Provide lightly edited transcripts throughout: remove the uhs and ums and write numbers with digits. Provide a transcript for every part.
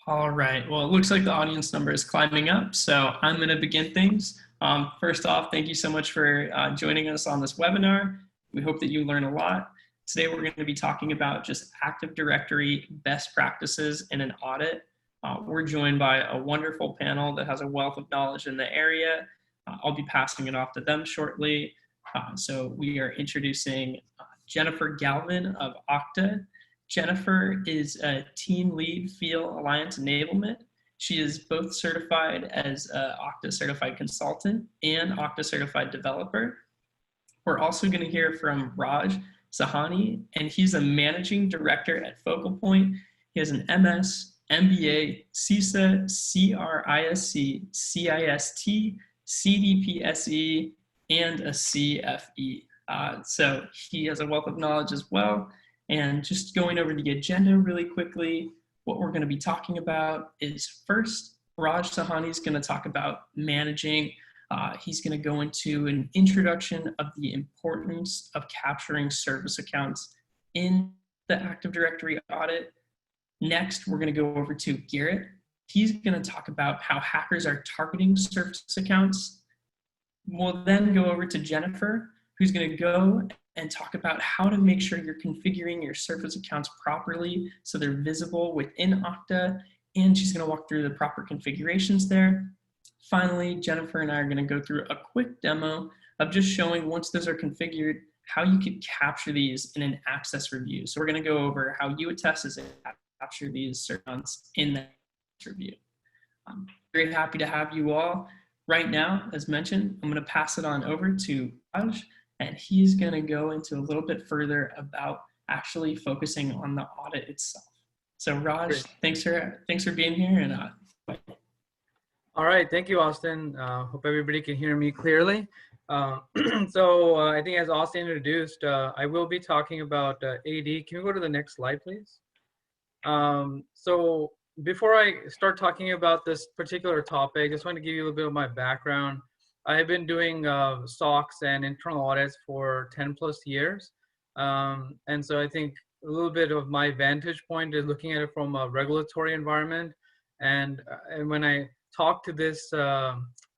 All right. Well, it looks like the audience number is climbing up, so I'm going to begin things. First off, thank you so much for joining us on this webinar. We hope that you learn a lot. Today, we're going to be talking about just Active Directory best practices in an audit. We're joined by a wonderful panel that has a wealth of knowledge in the area. I'll be passing it off to them shortly. So we are introducing Jennifer Galvin of Okta. Jennifer is a team lead field alliance enablement. She is both certified as an Okta certified consultant and Okta certified developer. We're also going to hear from Raj Sawhney, and he's a managing director at Focal Point. He has an MS, MBA, CISA, CRISC, CIST, CDPSE, and a CFE. So he has a wealth of knowledge as well. And just going over the agenda really quickly, what we're going to be talking about is first, Raj Sawhney is going to talk about managing. He's going to go into an introduction of the importance of capturing service accounts in the Active Directory audit. Next, we're going to go over to Garrett. He's going to talk about how hackers are targeting service accounts. We'll then go over to Jennifer, who's going to go and talk about how to make sure you're configuring your service accounts properly so they're visible within Okta, and she's going to walk through the proper configurations there. Finally, Jennifer and I are going to go through a quick demo of just showing, once those are configured, how you could capture these in an access review. So we're going to go over how you would test as capture these accounts in the review. I'm very happy to have you all. Right now, as mentioned, I'm going to pass it on over to Raj, and he's going to go into a little bit further about actually focusing on the audit itself. So Raj, Great. thanks for being here. And all right, thank you, Austin. Hope everybody can hear me clearly. I think as Austin introduced, I will be talking about AD. Can we go to the next slide, please? So before I start talking about this particular topic, I just want to give you a little bit of my background. I have been doing SOX and internal audits for 10 plus years. And so I think a little bit of my vantage point is looking at it from a regulatory environment. And when I talk to this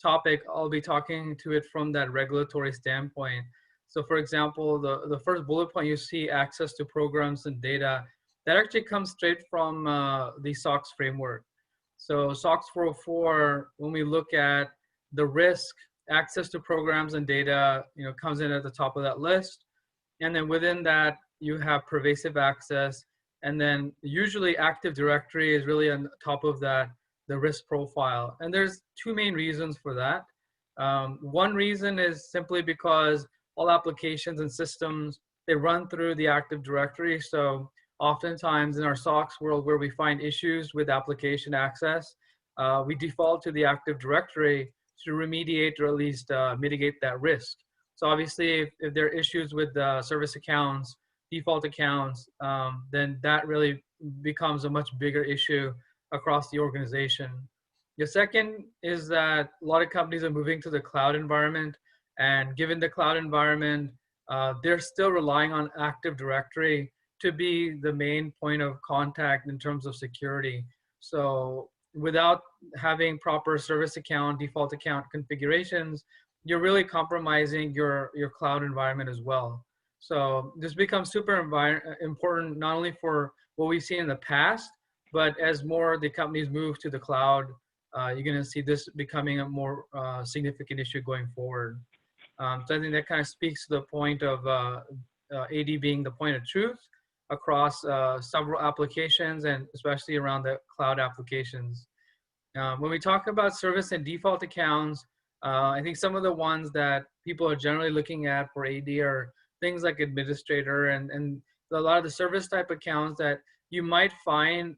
topic, I'll be talking to it from that regulatory standpoint. So for example, the first bullet point you see, access to programs and data, that actually comes straight from the SOX framework. So SOX 404, when we look at the risk, access to programs and data, comes in at the top of that list. And then within that, you have pervasive access. And then usually Active Directory is really on top of that, the risk profile. And there's two main reasons for that. One reason is simply because all applications and systems, they run through the Active Directory. So oftentimes in our SOX world where we find issues with application access, we default to the Active Directory to remediate or at least mitigate that risk. So obviously, if there are issues with service accounts, default accounts, then that really becomes a much bigger issue across the organization. The second is that a lot of companies are moving to the cloud environment, and given the cloud environment, they're still relying on Active Directory to be the main point of contact in terms of security. So without having proper service account, default account configurations, you're really compromising your cloud environment as well. So this becomes super important, not only for what we've seen in the past, but as more the companies move to the cloud, you're going to see this becoming a more significant issue going forward. So I think that kind of speaks to the point of AD being the point of truth across several applications, and especially around the cloud applications. When we talk about service and default accounts, I think some of the ones that people are generally looking at for AD are things like administrator and a lot of the service type accounts that you might find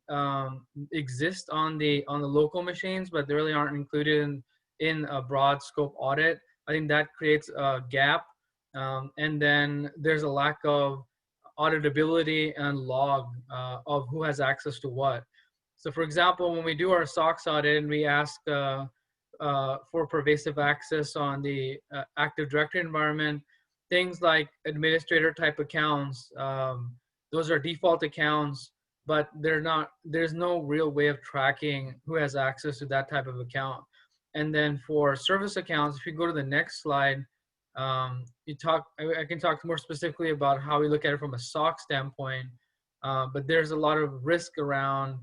exist on the local machines, but they really aren't included in a broad scope audit. I think that creates a gap. And then there's a lack of auditability and log of who has access to what. So for example, when we do our SOX audit and we ask for pervasive access on the Active Directory environment, things like administrator type accounts, those are default accounts but there's no real way of tracking who has access to that type of account. And then for service accounts, if you go to the next slide, I can talk more specifically about how we look at it from a SOC standpoint, but there's a lot of risk around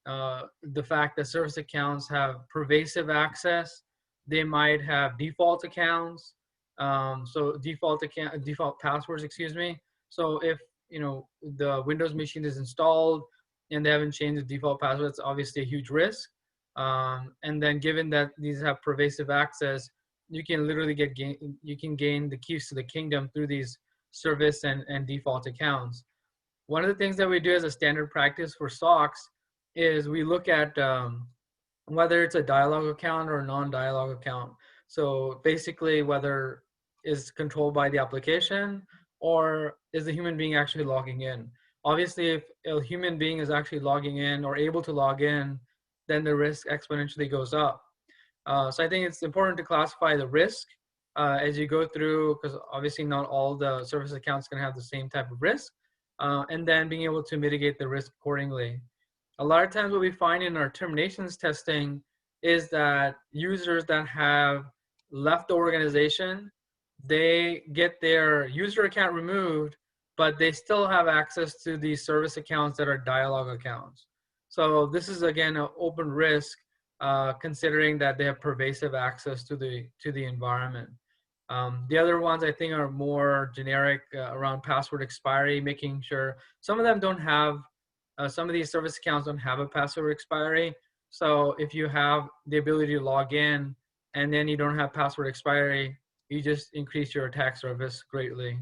the fact that service accounts have pervasive access. They might have default accounts, so default passwords, excuse me. So if the Windows machine is installed and they haven't changed the default password, it's obviously a huge risk. And then given that these have pervasive access, you can literally gain the keys to the kingdom through these service and default accounts. One of the things that we do as a standard practice for SOCs is we look at whether it's a dialogue account or a non-dialogue account. So basically whether it's controlled by the application or is the human being actually logging in. Obviously, if a human being is actually logging in or able to log in, then the risk exponentially goes up. So I think it's important to classify the risk as you go through, because obviously not all the service accounts can have the same type of risk, and then being able to mitigate the risk accordingly. A lot of times what we find in our terminations testing is that users that have left the organization, they get their user account removed, but they still have access to these service accounts that are dialogue accounts. So this is again an open risk, considering that they have pervasive access to the environment. The other ones I think are more generic around password expiry, making sure some of them don't have, some of these service accounts don't have a password expiry. So if you have the ability to log in and then you don't have password expiry, you just increase your attack surface greatly.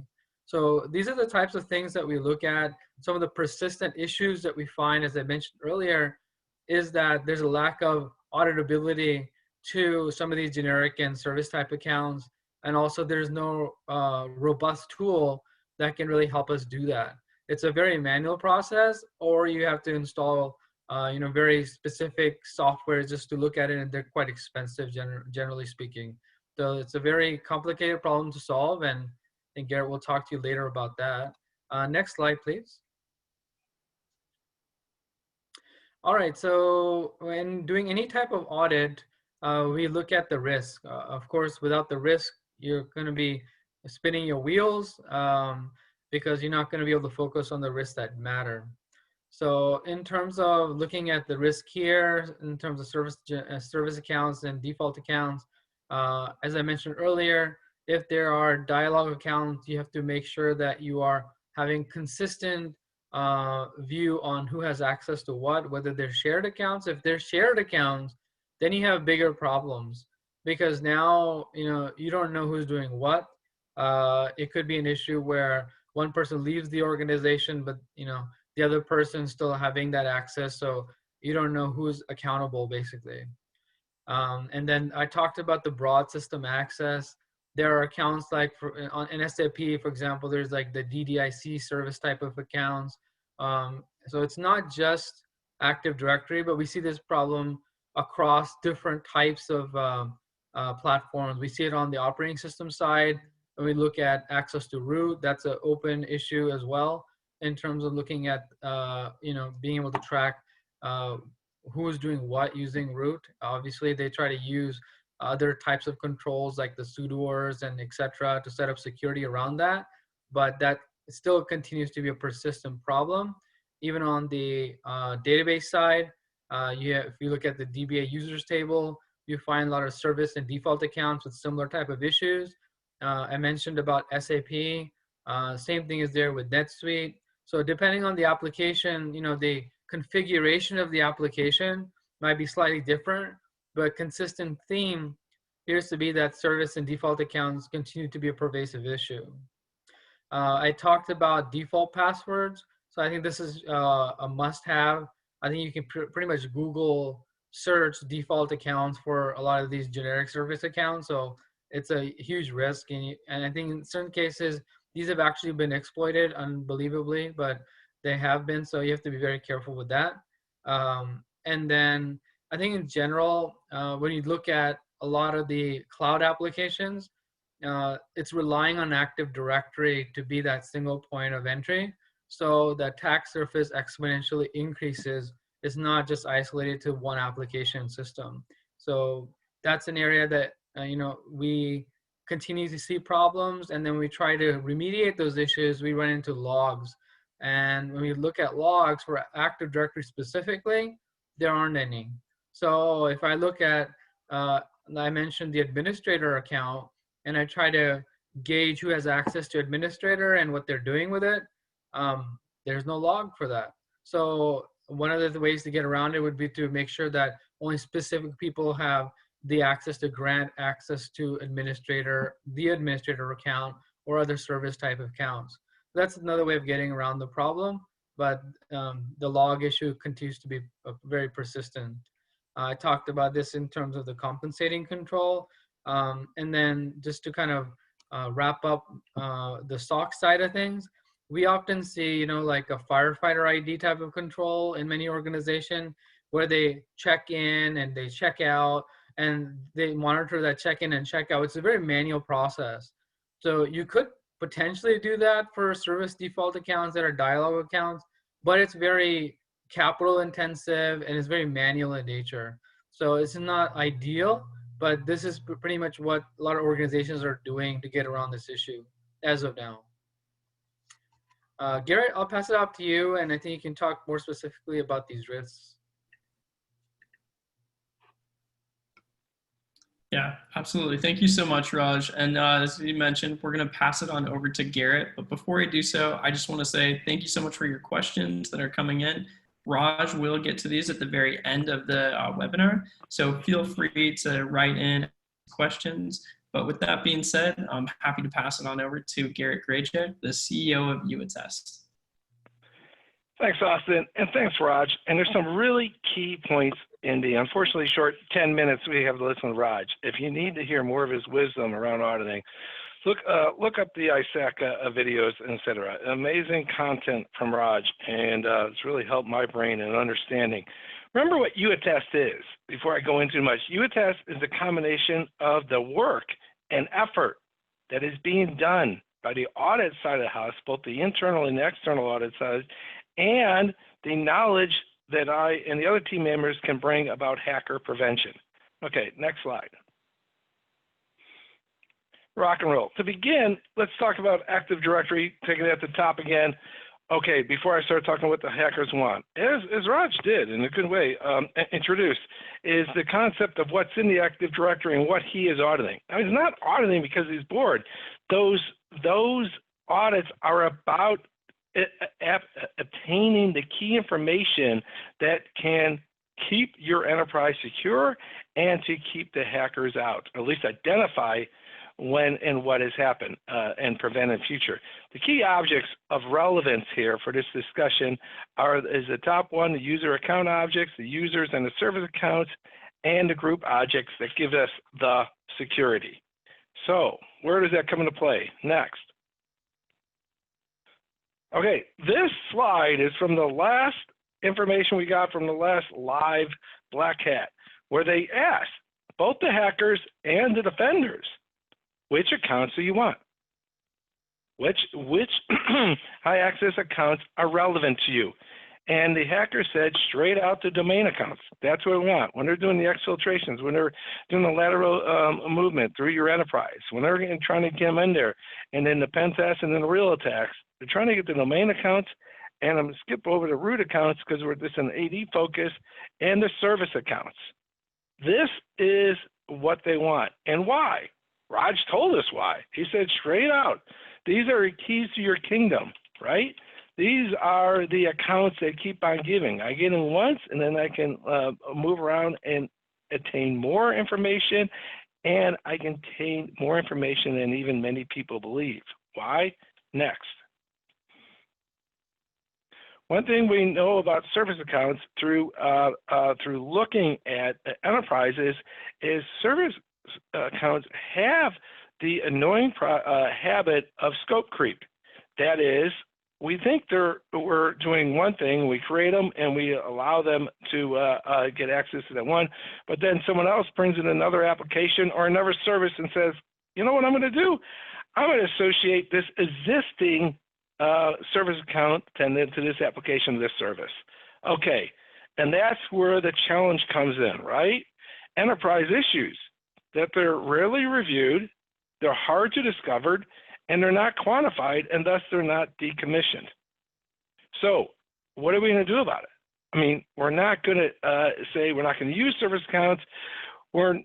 So these are the types of things that we look at. Some of the persistent issues that we find, as I mentioned earlier, is that there's a lack of auditability to some of these generic and service type accounts. And also there's no robust tool that can really help us do that. It's a very manual process, or you have to install very specific software just to look at it, and they're quite expensive generally speaking. So it's a very complicated problem to solve, and Garrett will talk to you later about that. Next slide, please. All right, so when doing any type of audit, we look at the risk. Of course, without the risk, you're going to be spinning your wheels because you're not going to be able to focus on the risks that matter. So in terms of looking at the risk here, in terms of service accounts and default accounts, as I mentioned earlier, if there are dialogue accounts, you have to make sure that you are having consistent view on who has access to what, whether they're shared accounts. If they're shared accounts, then you have bigger problems, because now you don't know who's doing what. It could be an issue where one person leaves the organization, but the other person still having that access, so you don't know who's accountable basically. And then I talked about the broad system access. There are accounts like in SAP, for example, there's like the DDIC service type of accounts. So it's not just Active Directory, but we see this problem across different types of platforms. We see it on the operating system side. When we look at access to root, that's an open issue as well, in terms of looking at being able to track who is doing what using root. Obviously, they try to use other types of controls like the sudoers and etc. to set up security around that, but that still continues to be a persistent problem. Even on the database side, if you look at the DBA users table, you find a lot of service and default accounts with similar type of issues. I mentioned about SAP, same thing is there with NetSuite. So depending on the application, the configuration of the application might be slightly different, but consistent theme appears to be that service and default accounts continue to be a pervasive issue. I talked about default passwords. So I think this is a must-have. I think you can pretty much Google search default accounts for a lot of these generic service accounts. So it's a huge risk. And I think in certain cases, these have actually been exploited unbelievably, but they have been. So you have to be very careful with that. And then I think in general, when you look at a lot of the cloud applications, it's relying on Active Directory to be that single point of entry. So the attack surface exponentially increases. It's not just isolated to one application system. So that's an area that we continue to see problems, and then we try to remediate those issues. We run into logs, and when we look at logs for Active Directory specifically, there aren't any. So if I look at, I mentioned the administrator account, and I try to gauge who has access to administrator and what they're doing with it, there's no log for that. So one of the ways to get around it would be to make sure that only specific people have the access to grant access to the administrator account or other service type of accounts. That's another way of getting around the problem, but the log issue continues to be very persistent. I talked about this in terms of the compensating control. And then just to kind of wrap up the SOC side of things, we often see, like a firefighter ID type of control in many organizations where they check in and they check out and they monitor that check in and check out. It's a very manual process. So you could potentially do that for service default accounts that are dialogue accounts, but it's very capital intensive and it's very manual in nature. So it's not ideal, but this is pretty much what a lot of organizations are doing to get around this issue as of now. Garrett, I'll pass it off to you, and I think you can talk more specifically about these risks. Yeah, absolutely. Thank you so much, Raj. And as you mentioned, we're going to pass it on over to Garrett. But before I do so, I just want to say thank you so much for your questions that are coming in. Raj will get to these at the very end of the webinar. So feel free to write in questions. But with that being said, I'm happy to pass it on over to Garrett Graycheck, the CEO of UAttest. Thanks, Austin, and thanks, Raj. And there's some really key points in the unfortunately short 10 minutes we have to listen to Raj. If you need to hear more of his wisdom around auditing, look up the ISAC videos, etc. Amazing content from Raj, and it's really helped my brain in understanding. Remember what UAttest is, before I go into much. UAttest is a combination of the work and effort that is being done by the audit side of the house, both the internal and the external audit side, and the knowledge that I and the other team members can bring about hacker prevention. Okay, next slide. Rock and roll. To begin, let's talk about Active Directory, taking it at the top again. Okay, before I start talking what the hackers want, as Raj did in a good way, introduced, is the concept of what's in the Active Directory and what he is auditing. Now, he's not auditing because he's bored. Those audits are about obtaining the key information that can keep your enterprise secure and to keep the hackers out, or at least identify when and what has happened and prevent in future. The key objects of relevance here for this discussion is the top one, the user account objects, the users and the service accounts, and the group objects that give us the security. So where does that come into play? Next. Okay, this slide is from the last information we got from the last live Black Hat, where they asked both the hackers and the defenders, which accounts do you want? Which high access accounts are relevant to you? And the hacker said straight out the domain accounts. That's what we want. When they're doing the exfiltrations, when they're doing the lateral movement through your enterprise, when they're trying to get them in there, and then the pen test and then the real attacks, they're trying to get the domain accounts, and I'm going to skip over the root accounts because we're just an AD focus, and the service accounts. This is what they want. And why? Raj told us why. He said straight out, these are keys to your kingdom, right? These are the accounts that keep on giving. I get in once, and then I can move around and attain more information, and I can attain more information than even many people believe. Why? Next. One thing we know about service accounts through looking at enterprises is service accounts have the annoying habit of scope creep. That is, we think we're doing one thing, we create them, and we allow them to get access to that one, but then someone else brings in another application or another service and says, you know what I'm going to do? I'm going to associate this existing service account attendant to this application of this service. Okay, and that's where the challenge comes in, right? Enterprise issues that they're rarely reviewed, they're hard to discover, and they're not quantified, and thus they're not decommissioned. So what are we going to do about it? I mean, we're not going to say we're not going to use service accounts. We're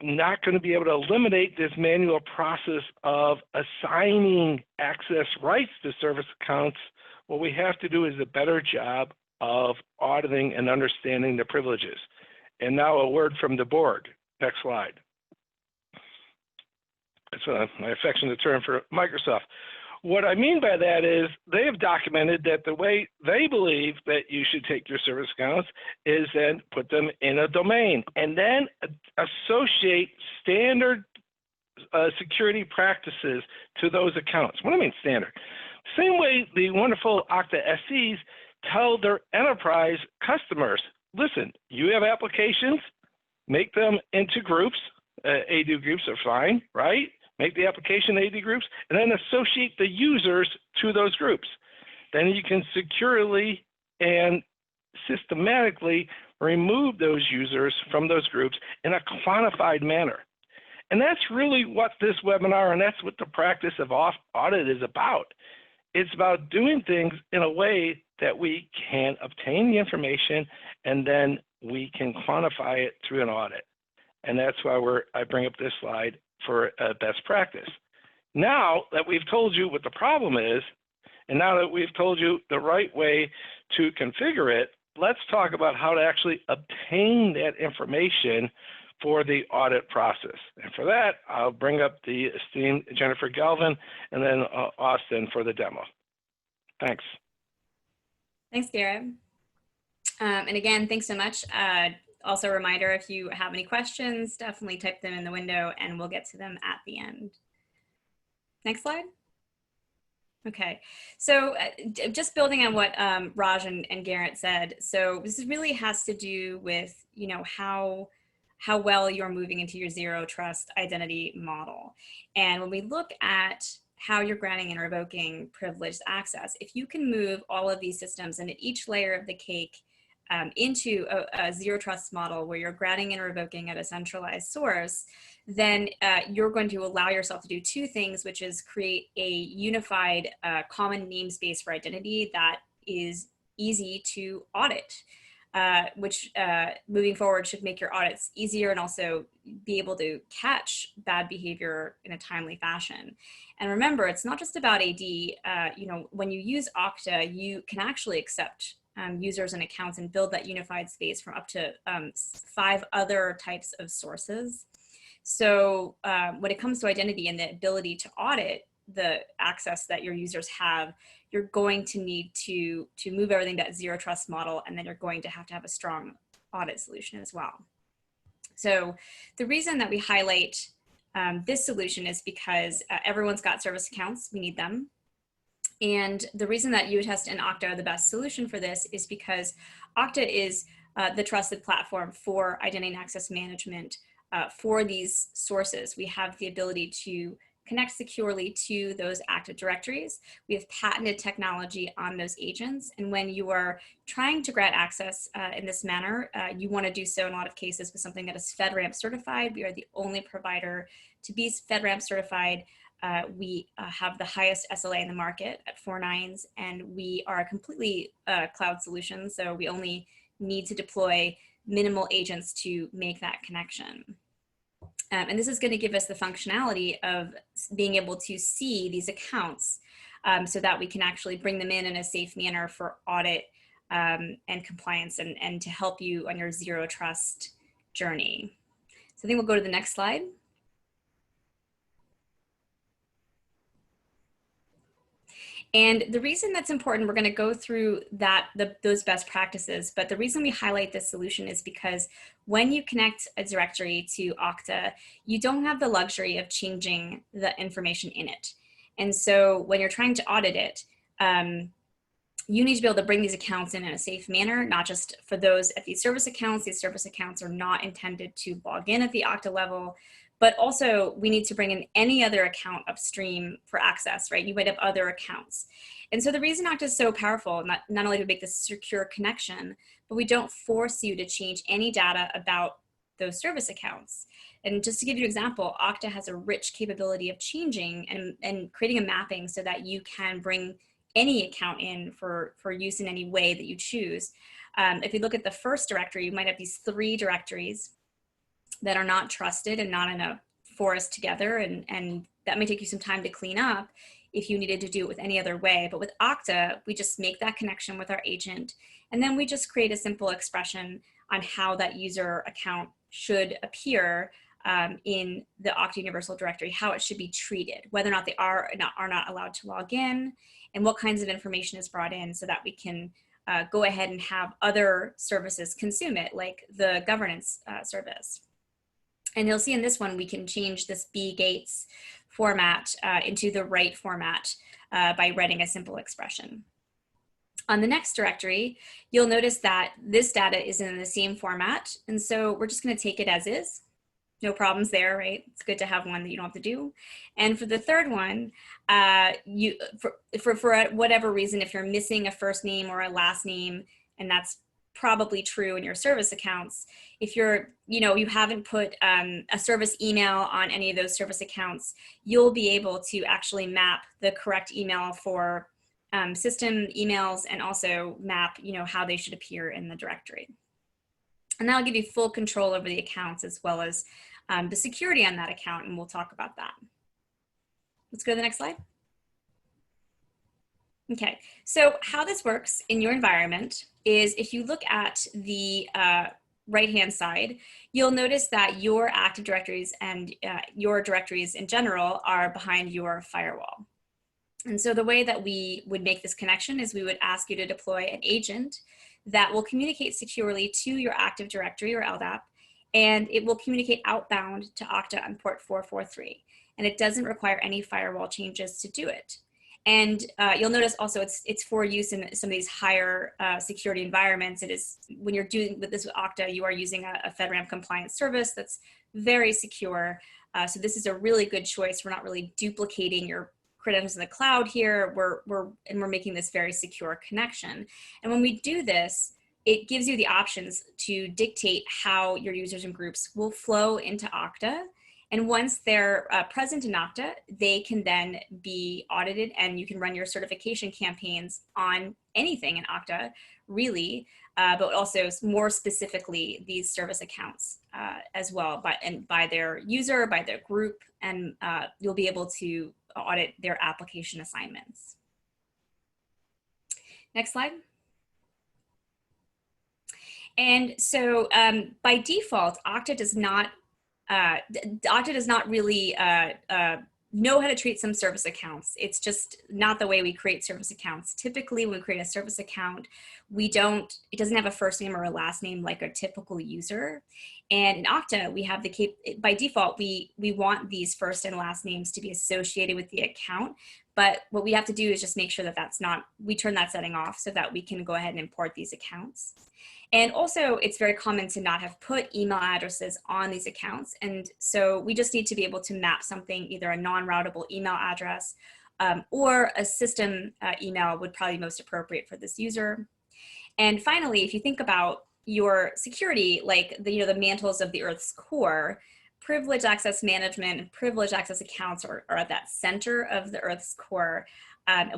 not going to be able to eliminate this manual process of assigning access rights to service accounts. What we have to do is a better job of auditing and understanding the privileges. And now a word from the board. Next slide. That's my affectionate term for Microsoft. What I mean by that is they have documented that the way they believe that you should take your service accounts is then put them in a domain and then associate standard security practices to those accounts. What do I mean standard? Same way the wonderful Okta SEs tell their enterprise customers, listen, you have applications, make them into groups. AD groups are fine, right? Make the application AD groups, and then associate the users to those groups. Then you can securely and systematically remove those users from those groups in a quantified manner. And that's really what this webinar and that's what the practice of audit is about. It's about doing things in a way that we can obtain the information and then we can quantify it through an audit. And that's why I bring up this slide for best practice. Now that we've told you what the problem is, and now that we've told you the right way to configure it, let's talk about how to actually obtain that information for the audit process. And for that, I'll bring up the esteemed Jennifer Galvin and then Austin for the demo. Thanks. Thanks, Garrett. And again, thanks so much. Also a reminder, if you have any questions, definitely type them in the window and we'll get to them at the end. Next slide. Okay, so just building on what Raj and Garrett said, so this really has to do with, you know, how well you're moving into your zero trust identity model. And when we look at how you're granting and revoking privileged access, if you can move all of these systems and at each layer of the cake into a zero trust model where you're granting and revoking at a centralized source, then you're going to allow yourself to do two things, which is create a unified common namespace for identity that is easy to audit, which moving forward should make your audits easier and also be able to catch bad behavior in a timely fashion. And remember, it's not just about AD. You know, when you use Okta, you can actually accept users and accounts and build that unified space from up to 5 other types of sources. So when it comes to identity and the ability to audit the access that your users have, you're going to need to move everything to that zero trust model, and then you're going to have a strong audit solution as well. So the reason that we highlight this solution is because everyone's got service accounts, we need them. And the reason that UTest and Okta are the best solution for this is because Okta is the trusted platform for identity and access management for these sources. We have the ability to connect securely to those Active Directories. We have patented technology on those agents. And when you are trying to grant access in this manner, you want to do so in a lot of cases with something that is FedRAMP certified. We are the only provider to be FedRAMP certified. We have the highest SLA in the market at 4 nines, and we are a completely cloud solution. So we only need to deploy minimal agents to make that connection. And this is going to give us the functionality of being able to see these accounts so that we can actually bring them in a safe manner for audit and compliance and to help you on your zero trust journey. So I think we'll go to the next slide. And the reason that's important, we're going to go through those best practices, but the reason we highlight this solution is because when you connect a directory to Okta, you don't have the luxury of changing the information in it. And so when you're trying to audit it, you need to be able to bring these accounts in a safe manner, not just for those at these service accounts. These service accounts are not intended to log in at the Okta level, but also we need to bring in any other account upstream for access, right? You might have other accounts. And so the reason Okta is so powerful, not only to make this secure connection, but we don't force you to change any data about those service accounts. And just to give you an example, Okta has a rich capability of changing and creating a mapping so that you can bring any account in for use in any way that you choose. If you look at the first directory, you might have these 3 directories that are not trusted and not in a forest together, and that may take you some time to clean up if you needed to do it with any other way. But with Okta, we just make that connection with our agent, and then we just create a simple expression on how that user account should appear in the Okta Universal Directory, how it should be treated, whether or not they are not allowed to log in, and what kinds of information is brought in so that we can go ahead and have other services consume it, like the governance service. And you'll see in this one, we can change this B Gates format into the right format by writing a simple expression. On the next directory, you'll notice that this data is in the same format. And so we're just going to take it as is. No problems there, right? It's good to have one that you don't have to do. And for the third one, for whatever reason, if you're missing a first name or a last name, and that's probably true in your service accounts, if you haven't put a service email on any of those service accounts, you'll be able to actually map the correct email for system emails, and also map how they should appear in the directory. And that'll give you full control over the accounts as well as the security on that account, and we'll talk about that. Let's go to the next slide. Okay, so how this works in your environment is if you look at the right-hand side, you'll notice that your Active Directories and your directories in general are behind your firewall. And so the way that we would make this connection is we would ask you to deploy an agent that will communicate securely to your Active Directory or LDAP, and it will communicate outbound to Okta on port 443. And it doesn't require any firewall changes to do it. And you'll notice also it's for use in some of these higher security environments. It is, when you're doing with this with Okta, you are using a FedRAMP compliant service that's very secure. So this is a really good choice. We're not really duplicating your credentials in the cloud here. We're making this very secure connection. And when we do this, it gives you the options to dictate how your users and groups will flow into Okta. And once they're present in Okta, they can then be audited, and you can run your certification campaigns on anything in Okta, really, but also more specifically these service accounts as well, by their user, by their group, and you'll be able to audit their application assignments. Next slide. And so by default, Okta does not really know how to treat some service accounts. It's just not the way we create service accounts. Typically, when we create a service account, it doesn't have a first name or a last name like a typical user. And in Okta, we have by default, we want these first and last names to be associated with the account. But what we have to do is just make sure that we turn that setting off so that we can go ahead and import these accounts. And also, it's very common to not have put email addresses on these accounts. And so we just need to be able to map something, either a non-routable email address or a system email would probably be most appropriate for this user. And finally, if you think about your security, like the mantles of the Earth's core, privileged access management and privileged access accounts are at that center of the Earth's core,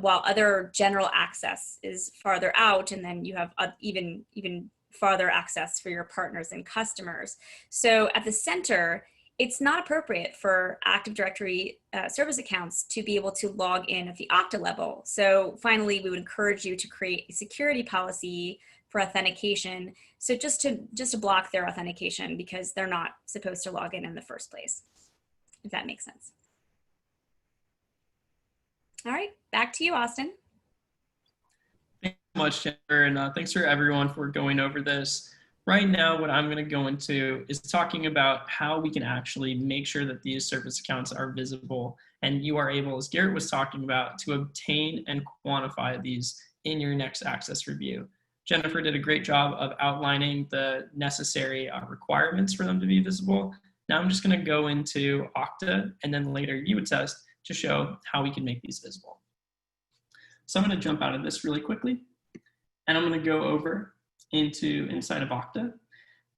while other general access is farther out, and then you have even farther access for your partners and customers. So at the center, it's not appropriate for Active Directory service accounts to be able to log in at the Okta level. So finally, we would encourage you to create a security policy for authentication. So just to block their authentication, because they're not supposed to log in the first place, if that makes sense. All right, back to you, Austin. Thanks so much, Jennifer, and thanks for everyone for going over this. Right now, what I'm going to go into is talking about how we can actually make sure that these service accounts are visible, and you are able, as Garrett was talking about, to obtain and quantify these in your next access review. Jennifer did a great job of outlining the necessary requirements for them to be visible. Now I'm just going to go into Okta and then later UAttest to show how we can make these visible. So I'm going to jump out of this really quickly, and I'm going to go over into inside of Okta.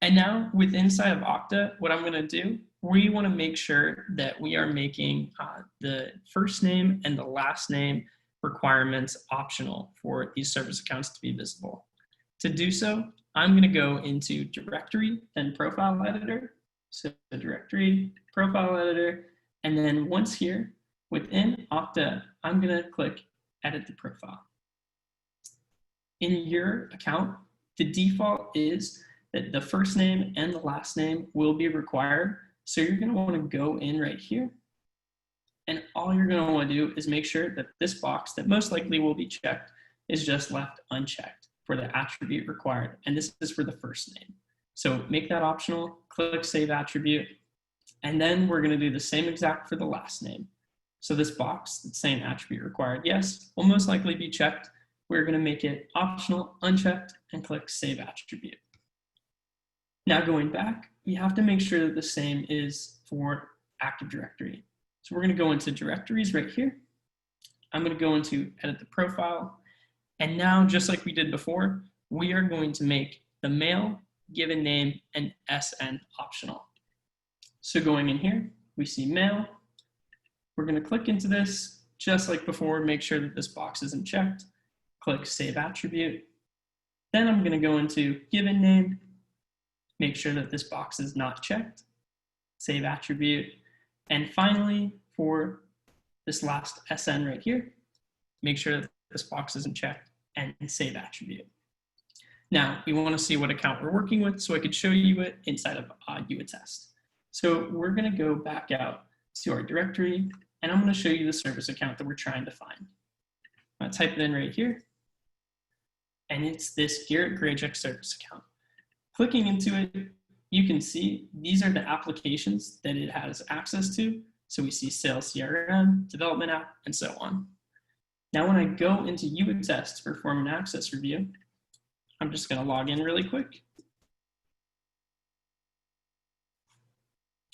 And now with inside of Okta, what I'm going to do, we want to make sure that we are making the first name and the last name requirements optional for these service accounts to be visible. To do so, I'm going to go into Directory, then Profile Editor. So Directory, Profile Editor, and then once here, within Okta, I'm going to click Edit the Profile. In your account, the default is that the first name and the last name will be required. So you're going to want to go in right here. And all you're going to want to do is make sure that this box that most likely will be checked is just left unchecked for the attribute required. And this is for the first name. So make that optional, click Save Attribute, and then we're going to do the same exact for the last name. So this box that's saying attribute required yes will most likely be checked. We're going to make it optional, unchecked, and click Save Attribute. Now going back, we have to make sure that the same is for Active Directory. So we're going to go into Directories right here. I'm going to go into Edit the Profile. And now, just like we did before, we are going to make the male, given name, and SN optional. So going in here, we see male. We're going to click into this, just like before, make sure that this box isn't checked. Click Save Attribute. Then I'm going to go into given name, make sure that this box is not checked. Save Attribute. And finally, for this last SN right here, make sure that this box isn't checked and Save Attribute. Now, we want to see what account we're working with, so I could show you it inside of UAttest. So we're going to go back out to our directory, and I'm going to show you the service account that we're trying to find. I'm going to type it in right here, and it's this Garrett Grajek service account. Clicking into it, you can see these are the applications that it has access to. So we see Sales CRM, Development App, and so on. Now, when I go into UAttest to perform an access review, I'm just going to log in really quick.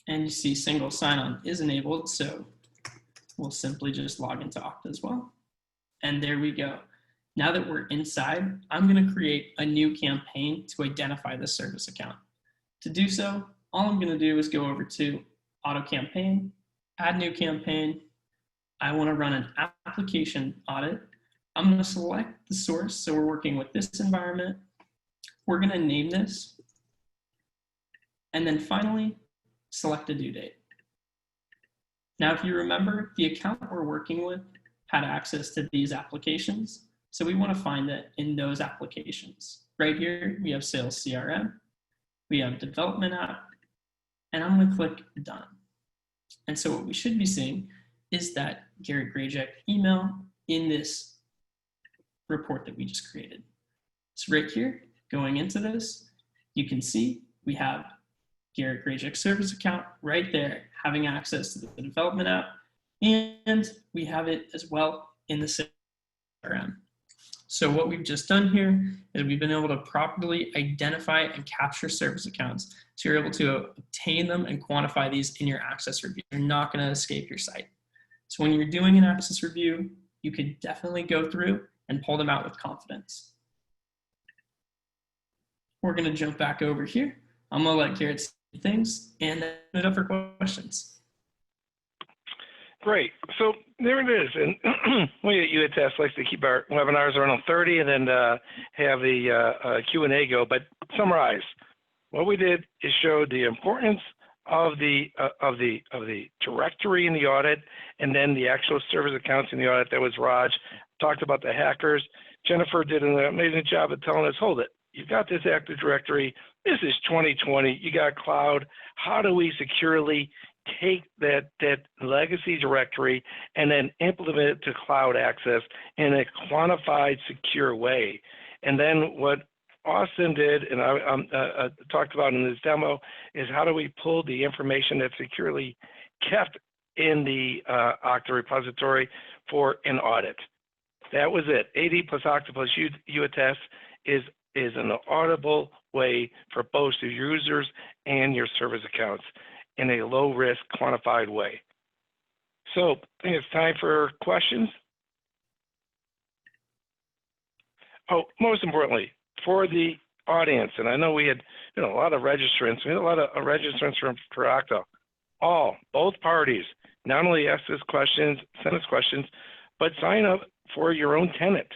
And you see single sign-on is enabled, so we'll simply just log into Okta as well. And there we go. Now that we're inside, I'm going to create a new campaign to identify this service account. To do so, all I'm going to do is go over to Auto Campaign, Add New Campaign. I want to run an application audit. I'm going to select the source, so we're working with this environment. We're going to name this. And then finally, select a due date. Now, if you remember, the account we're working with had access to these applications. So we want to find it in those applications. Right here, we have Sales CRM, we have Development App, and I'm going to click Done. And so what we should be seeing is that Garrett Grajek email in this report that we just created. So right here, going into this, you can see we have Garrett Grajek service account right there, having access to the Development App, and we have it as well in the CRM. So what we've just done here is we've been able to properly identify and capture service accounts. So you're able to obtain them and quantify these in your access review. You're not going to escape your site. So when you're doing an access review, you could definitely go through and pull them out with confidence. We're going to jump back over here. I'm going to let Garrett say things and then open it up for questions. Great. So there it is. And we at UAttest likes to keep our webinars around 30 and then have the Q&A go. But summarize, what we did is show the importance of the directory in the audit, and then the actual service accounts in the audit. That was Raj. Talked about the hackers. Jennifer did an amazing job of telling us, hold it, you've got this Active Directory. This is 2020. You got cloud. How do we securely take that legacy directory and then implement it to cloud access in a quantified, secure way? And then what Austin did, and I talked about in this demo, is how do we pull the information that's securely kept in the Okta repository for an audit? That was it. AD plus Okta plus UATest is an auditable way for both your users and your service accounts in a low-risk, quantified way. So I think it's time for questions. Oh, most importantly, for the audience, and I know we had a lot of registrants. We had a lot of registrants for Octa. Both parties, not only ask us questions, send us questions, but sign up for your own tenant,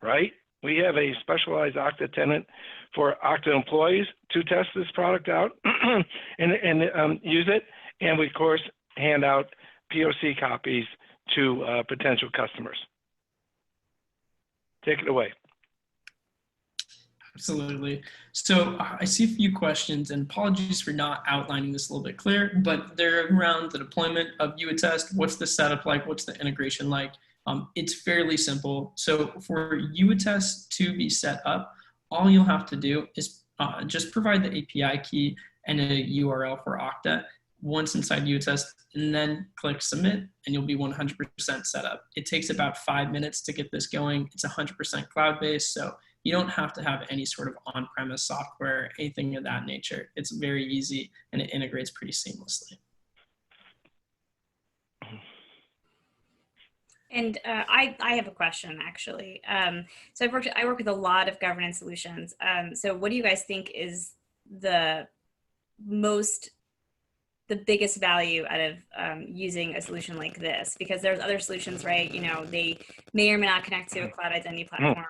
right? We have a specialized Okta tenant for Okta employees to test this product out and use it. And we, of course, hand out POC copies to potential customers. Take it away. Absolutely. So I see a few questions, and apologies for not outlining this a little bit clear, but they're around the deployment of UATest. What's the setup like? What's the integration like? It's fairly simple. So for UATest to be set up, all you'll have to do is just provide the API key and a URL for Okta once inside UATest, and then click submit, and you'll be 100% set up. It takes about 5 minutes to get this going. It's 100% cloud-based, so you don't have to have any sort of on-premise software, anything of that nature. It's very easy, and it integrates pretty seamlessly. And I have a question, actually. So I work with a lot of governance solutions. So what do you guys think is the biggest value out of using a solution like this? Because there's other solutions, right? They may or may not connect to a cloud identity platform.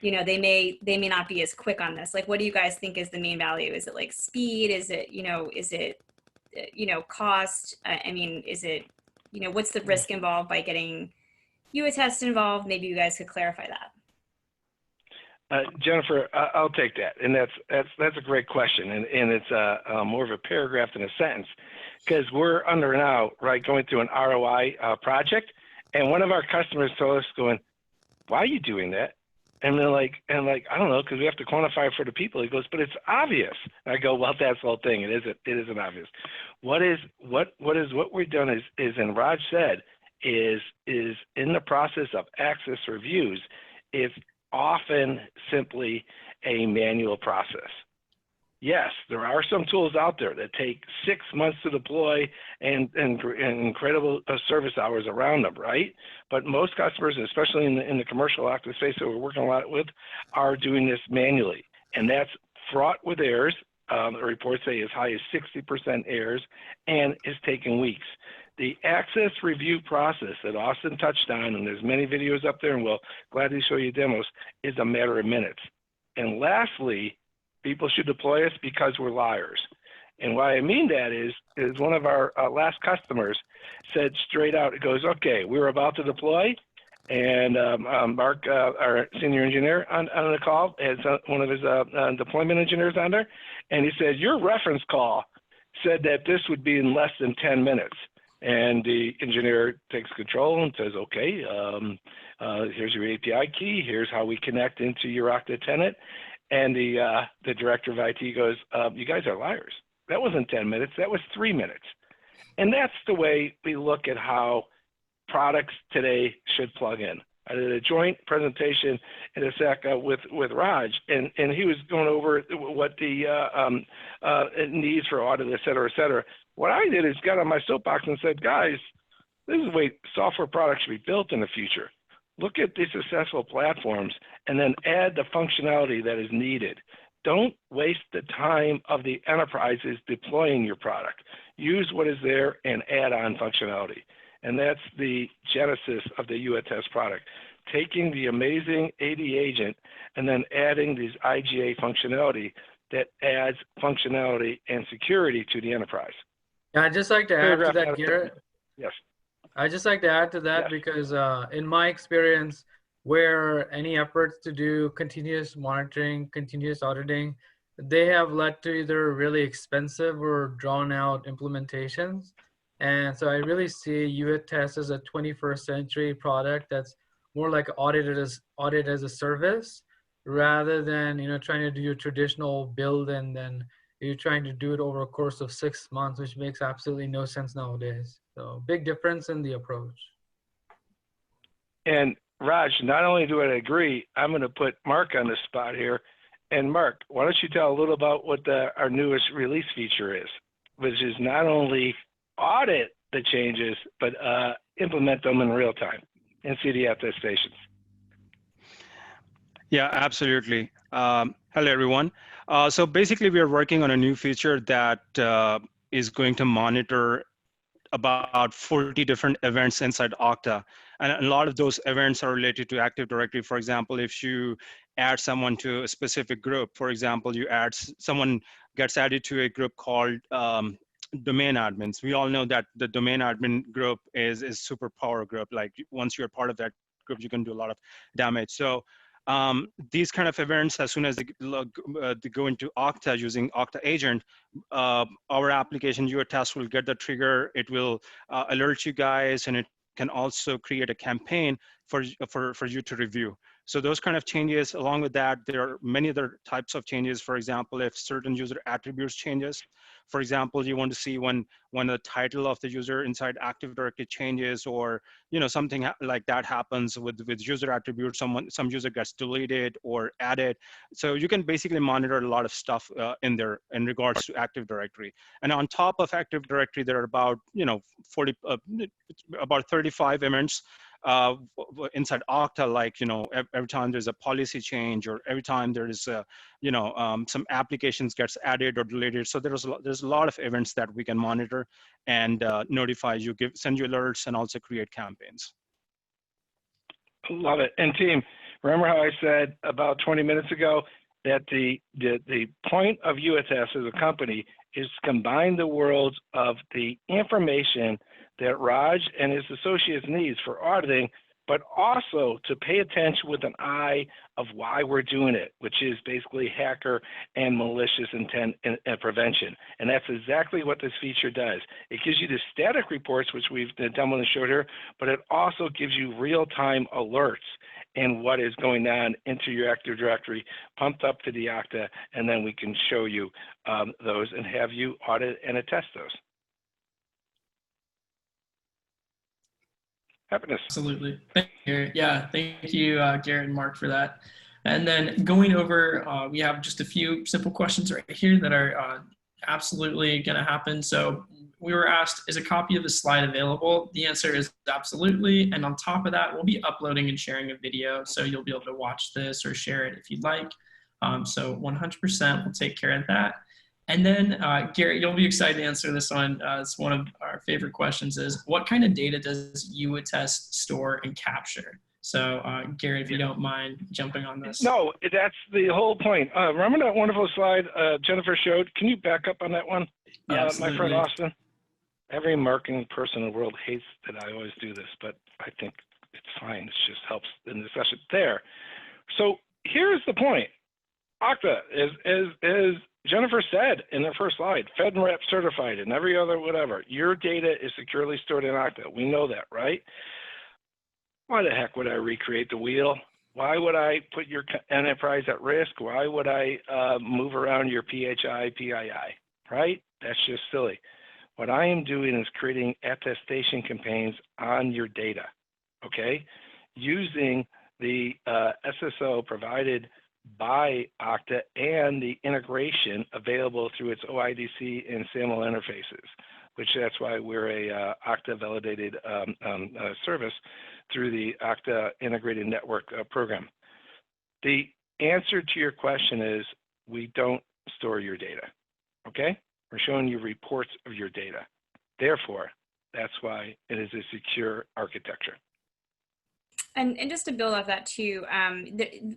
They may not be as quick on this. Like, what do you guys think is the main value? Is it like speed? Is it, cost? I mean, is it, what's the risk involved by getting UATest involved? Maybe you guys could clarify that. Jennifer, I'll take that, and that's a great question, and it's more of a paragraph than a sentence, because we're under now, right, going through an ROI project, and one of our customers told us, going, "Why are you doing that?" And they're like, I don't know, because we have to quantify it for the people. He goes, "But it's obvious." And I go, "Well, that's the whole thing. It isn't obvious. What we've done is, and Raj said, is in the process of access reviews, it's often simply a manual process. Yes, there are some tools out there that take 6 months to deploy and incredible service hours around them, right? But most customers, especially in the commercial Okta space that we're working a lot with, are doing this manually. And that's fraught with errors. The reports say as high as 60% errors, and is taking weeks. The access review process that Austin touched on, and there's many videos up there, and we'll gladly show you demos, is a matter of minutes. And lastly, people should deploy us because we're liars. And why I mean that is one of our last customers said straight out, it goes, "Okay, we were about to deploy," and Mark, our senior engineer on the call, has one of his deployment engineers on there, and he said, "Your reference call said that this would be in less than 10 minutes. And the engineer takes control and says, "Okay, here's your API key. Here's how we connect into your Okta tenant." And the director of IT goes, "You guys are liars. That wasn't 10 minutes. That was 3 minutes." And that's the way we look at how products today should plug in. I did a joint presentation in a sec with Raj, and he was going over what the needs for audit, et cetera, et cetera. What I did is got on my soapbox and said, "Guys, this is the way software products should be built in the future. Look at these successful platforms and then add the functionality that is needed. Don't waste the time of the enterprises deploying your product. Use what is there and add on functionality." And that's the genesis of the UATest product, taking the amazing AD agent and then adding these IGA functionality that adds functionality and security to the enterprise. Yeah, I'd just like to add to that, Garrett. Yes. I'd just like to add to that, Yes. because in my experience, where any efforts to do continuous monitoring, continuous auditing, they have led to either really expensive or drawn out implementations. And so I really see UATest as a 21st century product that's more like audit as a service, rather than trying to do a traditional build and then you're trying to do it over a course of 6 months, which makes absolutely no sense nowadays. So big difference in the approach. And Raj, not only do I agree, I'm going to put Mark on the spot here. And Mark, why don't you tell a little about what our newest release feature is, which is not only audit the changes, but implement them in real time in CD attestations. Yeah, absolutely. Hello, everyone. So basically, we are working on a new feature that is going to monitor about 40 different events inside Okta. And a lot of those events are related to Active Directory. For example, if you add someone to a specific group, for example, someone gets added to a group called domain admins. We all know that the domain admin group is super power group. Like once you're part of that group, you can do a lot of damage. So these kind of events, as soon as they go into Okta using Okta agent, our application UATest will get the trigger. It will alert you guys, and it can also create a campaign for you to review. So those kind of changes, along with that, there are many other types of changes. For example, if certain user attributes changes, for example, you want to see when the title of the user inside Active Directory changes, or something like that happens with user attributes, some user gets deleted or added. So you can basically monitor a lot of stuff in there in regards to Active Directory. And on top of Active Directory, there are about about 35 events inside Okta, like every time there's a policy change, or every time there is some applications gets added or deleted. So there's a lot of events that we can monitor and notify you, send you alerts, and also create campaigns. Love it. And team, remember how I said about 20 minutes ago that the point of UATest as a company is to combine the worlds of the information that Raj and his associates needs for auditing, but also to pay attention with an eye of why we're doing it, which is basically hacker and malicious intent and prevention. And that's exactly what this feature does. It gives you the static reports, which we've demoed and showed here, but it also gives you real-time alerts and what is going on into your Active Directory, pumped up to the Okta, and then we can show you those and have you audit and attest those. Happiness. Absolutely. Thank you. Yeah, thank you, Garrett and Mark, for that. And then going over, we have just a few simple questions right here that are absolutely going to happen. So we were asked, is a copy of the slide available? The answer is absolutely. And on top of that, we'll be uploading and sharing a video, so you'll be able to watch this or share it if you'd like. So 100% we'll take care of that. And then Garrett, you'll be excited to answer this one. It's one of our favorite questions is, what kind of data does UATest store and capture? So Garrett, if you don't mind jumping on this. No, that's the whole point. Remember that wonderful slide Jennifer showed? Can you back up on that one? Yeah, my friend Austin? Every marketing person in the world hates that I always do this, but I think it's fine. It just helps in the session there. So here's the point. Okta is Jennifer said in the first slide, FedRAMP certified and every other whatever. Your data is securely stored in Okta. We know that, right? Why the heck would I recreate the wheel? Why would I put your enterprise at risk? Why would I move around your PHI, PII, right? That's just silly. What I am doing is creating attestation campaigns on your data, okay? Using the SSO provided by Okta and the integration available through its OIDC and SAML interfaces, which that's why we're a Okta validated service through the Okta Integrated Network program. The answer to your question is we don't store your data, okay? We're showing you reports of your data. Therefore, that's why it is a secure architecture. And just to build off that too,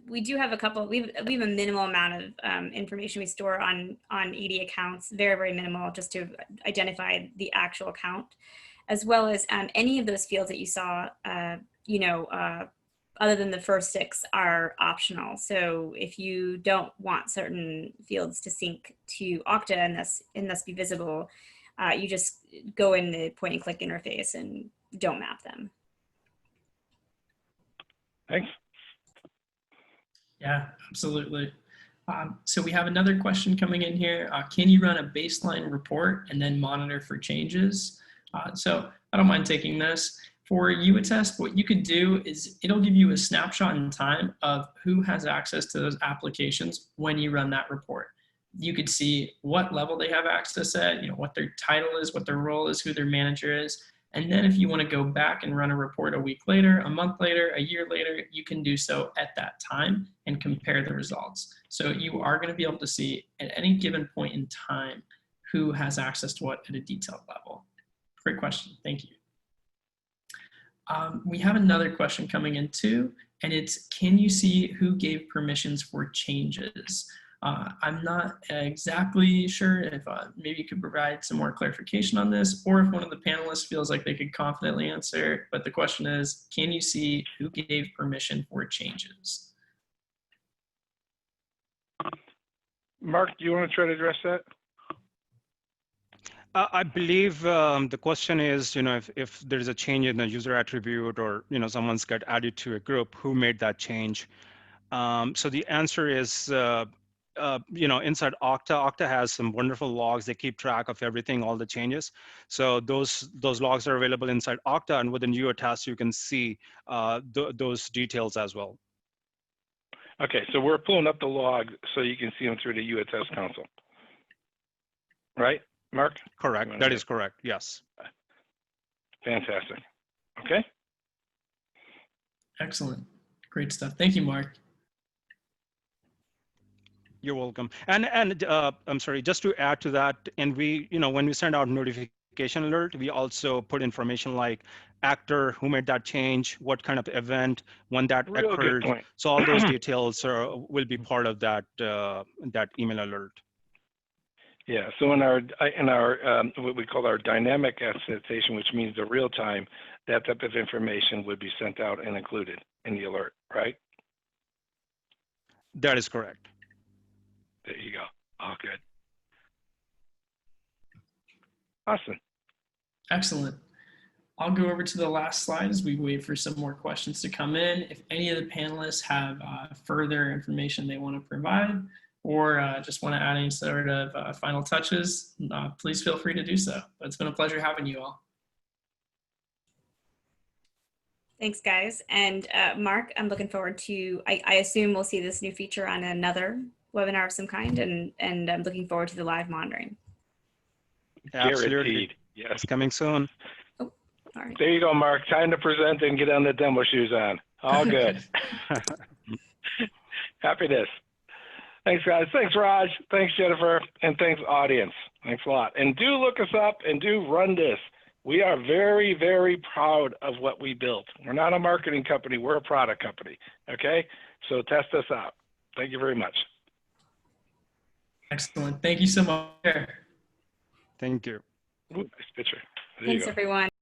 we do have a couple, we have a minimal amount of information we store on ED accounts, very, very minimal, just to identify the actual account, as well as any of those fields that you saw, other than the first 6 are optional. So if you don't want certain fields to sync to Okta and thus be visible, you just go in the point and click interface and don't map them. Thanks. Yeah, absolutely. So we have another question coming in here. Can you run a baseline report and then monitor for changes? So I don't mind taking this. For UAttest, what you could do is it'll give you a snapshot in time of who has access to those applications when you run that report. You could see what level they have access at, what their title is, what their role is, who their manager is. And then if you want to go back and run a report a week later, a month later, a year later, you can do so at that time and compare the results. So you are going to be able to see at any given point in time who has access to what at a detailed level. Great question. Thank you. We have another question coming in too, and it's, can you see who gave permissions for changes? I'm not exactly sure if maybe you could provide some more clarification on this, or if one of the panelists feels like they could confidently answer, but the question is, can you see who gave permission for changes? Mark, do you want to try to address that? I believe the question is, if there's a change in the user attribute or, someone's got added to a group, who made that change? So the answer is, inside Okta, Okta has some wonderful logs. They keep track of everything, all the changes. So those logs are available inside Okta, and within UAttest, you can see those details as well. Okay, so we're pulling up the log so you can see them through the UAttest console. Right, Mark? Correct. That is correct. Yes. Fantastic. Okay. Excellent. Great stuff. Thank you, Mark. You're welcome. And I'm sorry, just to add to that, and we, when we send out notification alert, we also put information like actor, who made that change, what kind of event, when that Real good occurred. point. So all those details will be part of that that email alert. Yeah. So in our what we call our dynamic attestation, which means the real time, that type of information would be sent out and included in the alert, right? That is correct. There you go. All good. Awesome. Excellent. I'll go over to the last slide as we wait for some more questions to come in. If any of the panelists have further information they want to provide, or just want to add any sort of final touches, please feel free to do so. But it's been a pleasure having you all. Thanks, guys. And Mark, I'm looking forward to, I assume we'll see this new feature on another webinar of some kind, and I'm looking forward to the live monitoring. Absolutely. Guaranteed. Yes. It's coming soon. Oh, all right. There you go, Mark. Time to present and get on the demo shoes on. All good. Happiness. Thanks, guys. Thanks, Raj. Thanks, Jennifer. And thanks, audience. Thanks a lot. And do look us up and do run this. We are very, very proud of what we built. We're not a marketing company. We're a product company. Okay? So test us out. Thank you very much. Excellent. Thank you so much. Thank you. Ooh, nice picture. There you Thanks, go. everyone.